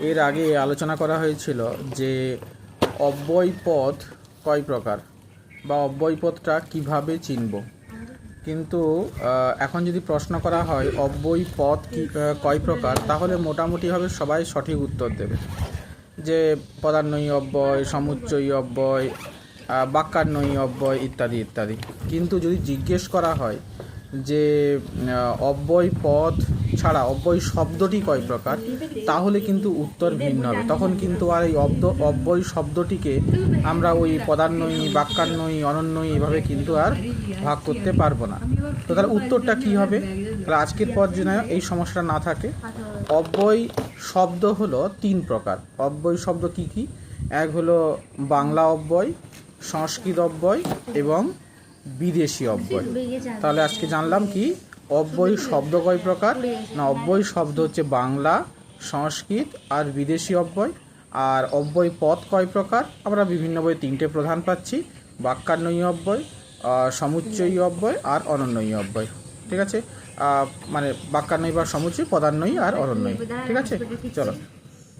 এর আগে আলোচনা করা হয়েছিল যে অব্যয় পদ কয় প্রকার বা অব্যয় পদটা কীভাবে চিনব। কিন্তু এখন যদি প্রশ্ন করা হয় অব্যয় পদ কয় প্রকার, তাহলে মোটামুটিভাবে সবাই সঠিক উত্তর দেবে যে পদান্বয়ী অব্যয়, সমুচ্চয়ী অব্যয়, বাক্যান্বয়ী অব্যয় ইত্যাদি ইত্যাদি। কিন্তু যদি জিজ্ঞেস করা হয় যে অব্যয় পদ ছাড়া অব্যয় শব্দটি কয় প্রকার, তাহলে কিন্তু উত্তর ভিন্ন হবে। তখন কিন্তু আর এই অব্যয় শব্দটিকে আমরা ওই পদান্বয়ী, বাক্যান্বয়ী, অনন্বয়ী এভাবে কিন্তু আর ভাগ করতে পারবো না। তো তাহলে উত্তরটা কী হবে? তাহলে আজকের পর যেন এই সমস্যাটা না থাকে। অব্যয় শব্দ হলো 3 প্রকার। অব্যয় শব্দ কি কি? এক হলো বাংলা অব্যয়, সংস্কৃত অব্যয় এবং বিদেশি অব্যয়। তাহলে আজকে জানলাম কি অব্যয় শব্দ কয় প্রকার না, অব্যয় শব্দ হচ্ছে বাংলা, সংস্কৃত আর বিদেশি অব্যয়। আর অব্যয় পদ কয় প্রকার? আমরা বিভিন্ন বই 3টে প্রধান পাচ্ছি, বাক্যান্বয়ী অব্যয়, সমুচ্চয়ী অব্যয় আর অনন্বয়ী অব্যয়। ঠিক আছে, মানে বাক্যান্বয়ী বা সমুচ্চয়ী, পদান্বয়ী আর অনন্বয়ী। ঠিক আছে, চলো।